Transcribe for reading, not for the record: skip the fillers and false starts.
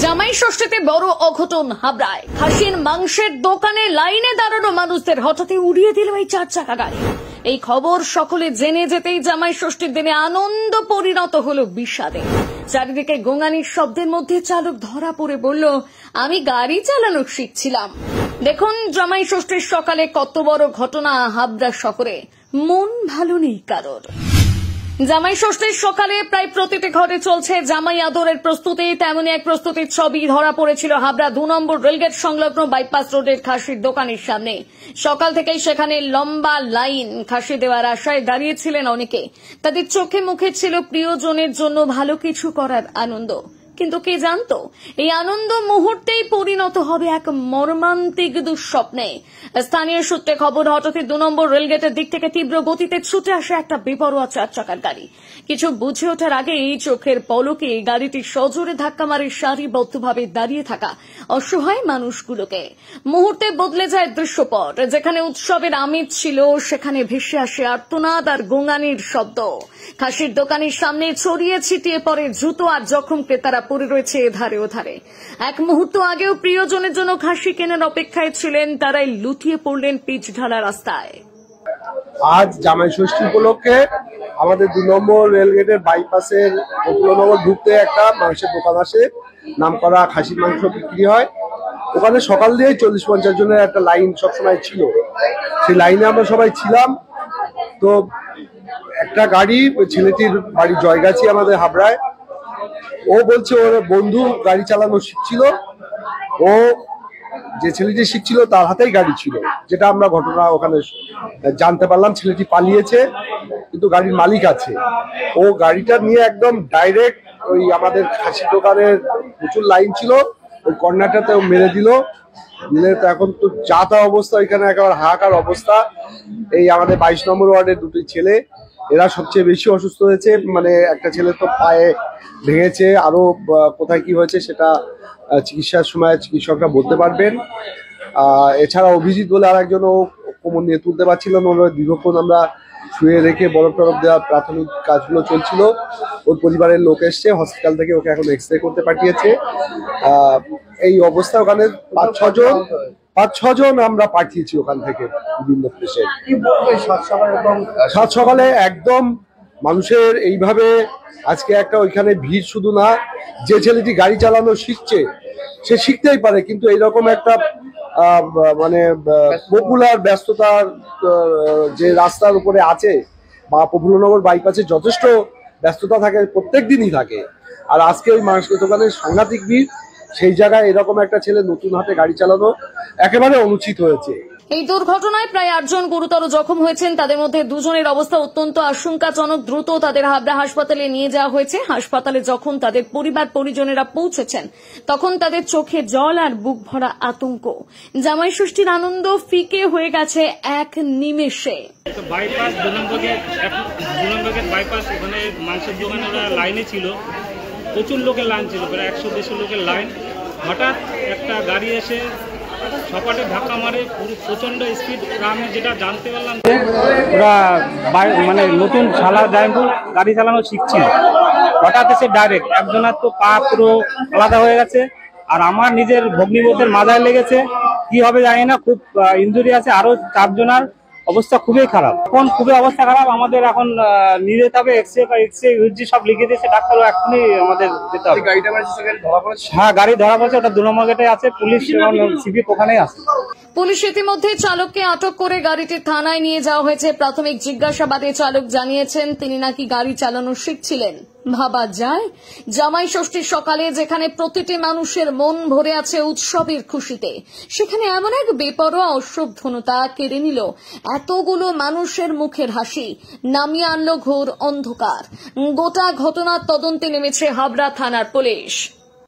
জামাই ষষ্ঠীতে বড় অঘটন হাবড়ায়। খাসির মাংসের দোকানে লাইনে দাঁড়ানো মানুষদের হঠাৎই উড়িয়ে দিল এই 4 চাকা গাড়ি। এই খবর সকলে জেনে যেতেই জামাই ষষ্ঠীর দিনে আনন্দ পরিণত হলো বিষাদে। চারিদিকে গোঙানির শব্দের মধ্যে চালক ধরা পড়ে বলল, আমি গাড়ি চালানো শিখছিলাম। দেখুন জামাই ষষ্ঠীর সকালে কত বড় ঘটনা হাবড়া শহরে। মন ভালো নেই কারোর। জামাই ষষ্ঠীর সকালে প্রায় প্রতিটি ঘরে চলছে জামাই আদরের প্রস্তুতি। তেমনি এক প্রস্তুতির ছবি ধরা পড়েছিল হাবড়া 2 নম্বর রেলগেট সংলগ্ন বাইপাস রোডের খাসির দোকানের সামনে। সকাল থেকেই সেখানে লম্বা লাইন। খাসি দেওয়ার আশায় দাঁড়িয়েছিলেন অনেকে। তাদের চোখে মুখে ছিল প্রিয়জনের জন্য ভালো কিছু করার আনন্দ। কিন্তু কে জানতো এই আনন্দ মুহূর্তেই পরিণত হবে এক মর্মান্তিক দুঃস্বপ্নে। স্থানীয় সূত্রে খবর, হঠাৎই 2 নম্বর রেলগেটের দিক থেকে তীব্র গতিতে ছুটে আসে একটা বেপরোয়া 4 চাকার গাড়ি। কিছু বুঝে ওঠার আগেই চোখের পলকে গাড়িটি সজোরে ধাক্কা মারে সারিবদ্ধভাবে দাঁড়িয়ে থাকা অসহায় মানুষগুলোকে। মুহূর্তে বদলে যায় দৃশ্যপট। যেখানে উৎসবের আমেজ ছিল সেখানে ভেসে আসে আর্তনাদ আর গোঙানির শব্দ। খাসির দোকানের সামনে ছড়িয়ে ছিটিয়ে পড়ে জুতো আর জখম ক্রেতারা পড়ে রয়েছে এধারে ওধারে। এক মুহূর্ত আগেও প্রিয়জনের জন্য খাসি কেনার অপেক্ষায় ছিলেন, তারাই লুটিয়ে পড়লেন পিচ ঢালা রাস্তায়। আজ জামাই ষষ্ঠী উপলক্ষে আমাদের 2 নম্বর রেলগেটের বাইপাসের 2 নম্বর ঢুকতে একটা মাংসের দোকান আসে, নাম করা খাসির মাংস বিক্রি হয়। ওখানে সকাল দিয়ে 40-50 জনের একটা লাইন সবসময় ছিল। সেই লাইনে আমরা সবাই ছিলাম। তো একটা গাড়ি, ছেলেটির বাড়ি জয়গাছি আমাদের হাবড়ায়, ও বলছে ওর বন্ধু গাড়ি চালানো শিখছিল। ও যে ছেলেটি শিখছিল তার হাতেই গাড়ি ছিল, যেটা আমরা ঘটনা ওখানে জানতে পারলাম। ছেলেটি পালিয়েছে কিন্তু গাড়ির মালিক আছে। ও গাড়িটা নিয়ে একদম ডাইরেক্ট ওই আমাদের খাসি দোকানের প্রচুর লাইন ছিল, ওই কর্নারটাতে মেরে দিল। তো এখন তো যা তা অবস্থা, এখানে একেবারে হাহাকার অবস্থা। এই আমাদের 22 নম্বর ওয়ার্ডের 2টি ছেলে, এরা সবচেয়ে বেশি অসুস্থ হয়েছে। মানে একটা ছেলে তো পায়ে ভেঙেছে, আরো কোথায় কি হয়েছে সেটা চিকিৎসার সময় চিকিৎসকরা বলতে পারবেন। এছাড়া অভিজিৎ বলে আর একজন, ও কোমর নিয়ে তুলতে পারছিল না। দীর্ঘক্ষণ আমরা শুয়ে রেখে বরফ টরফ দেওয়ার প্রাথমিক কাজগুলো চলছিল। ওর পরিবারের লোক এসছে হসপিটাল থেকে, ওকে এখন এক্স রে করতে পাঠিয়েছে। এই অবস্থা ওখানে 5-6 জন আমরা পাঠিয়েছি ওখান থেকে বিভিন্ন প্লেসে। সাত সকালে একদম মানুষের এইভাবে আজকে একটা ওইখানে ভিড় শুধু না, যে ছেলেটি গাড়ি চালানো শিখছে সে শিখতেই পারে, কিন্তু এইরকম একটা মানে পপুলার ব্যস্ততার যে রাস্তার উপরে আছে বা প্রফুল্লনগর বাইপাসে যথেষ্ট ব্যস্ততা থাকে, প্রত্যেক দিনই থাকে। আর আজকে ওই মাংসের দোকানের সাংঘাতিক ভিড়, সেই জায়গায় এরকম একটা ছেলে নতুন হাতে গাড়ি চালানো একেবারে অনুচিত হয়েছে। এই দুর্ঘটনায় প্রায় 8 জন গুরুতর জখম হয়েছেন। তাদের মধ্যে 2 জনের অবস্থা অত্যন্ত আশঙ্কাজনক। দ্রুত তাদের হাবড়া হাসপাতালে নিয়ে যাওয়া হয়েছে। হাসপাতালে যখন তাদের পরিবার পরিজনেরা পৌঁছেছেন তখন তাদের চোখে জল আর বুক ভরা আতঙ্ক। জামাই ষষ্ঠীর আনন্দ ফিকে হয়ে গেছে এক নিমেষে। বাইপাস 2 নম্বর বাইপাস, ওখানে মাংসের দোকানে ওরা লাইনে ছিল, প্রচুর লোকের লাইন ছিল, প্রায় 100-150 লোকের লাইন। হঠাৎ একটা গাড়ি এসে সপাটে ধাক্কা মারে, প্রচন্ড স্পিড। আমি যেটা জানতে পারলাম ওরা মানে নতুন শালা ড্রাইভার গাড়ি চালানো শিখছিল, হঠাৎ এসে ডাইরেক্ট একজনের তো পা পুরো আলাদা হয়ে গেছে, আর আমার নিজের ভগ্নিপতির মাথায় লেগেছে। কি হবে জানি না, খুব ইনজুরি আছে। আরো 4 জনের অবস্থা খুবই খারাপ। এখন খুবই অবস্থা খারাপ। আমাদের এখন নিয়ে যেতে হবে, এক্সরে ইউজি সব লিখে দিয়েছে ডাক্তার, এখনই আমাদের যেতে হবে। হ্যাঁ, গাড়ি ধরা পড়েছে, ওটা 2 নম্বর গেটে আছে। পুলিশ এবং সিভিক ওখানেই আছে। পুলিশ ইতিমধ্যে চালককে আটক করে গাড়িটি থানায় নিয়ে যাওয়া হয়েছে। প্রাথমিক জিজ্ঞাসাবাদে চালক জানিয়েছেন তিনি নাকি গাড়ি চালানো শিখছিলেন। ভাবা যায়, জামাই ষষ্ঠীর সকালে যেখানে প্রতিটি মানুষের মন ভরে আছে উৎসবের খুশিতে, সেখানে এমন এক বেপরোয়া অশ্রদ্ধনতা কেড়ে নিল এতগুলো মানুষের মুখের হাসি, নামিয়ে আনলো ঘোর অন্ধকার। গোটা ঘটনার তদন্তে নেমেছে হাবড়া থানার পুলিশ।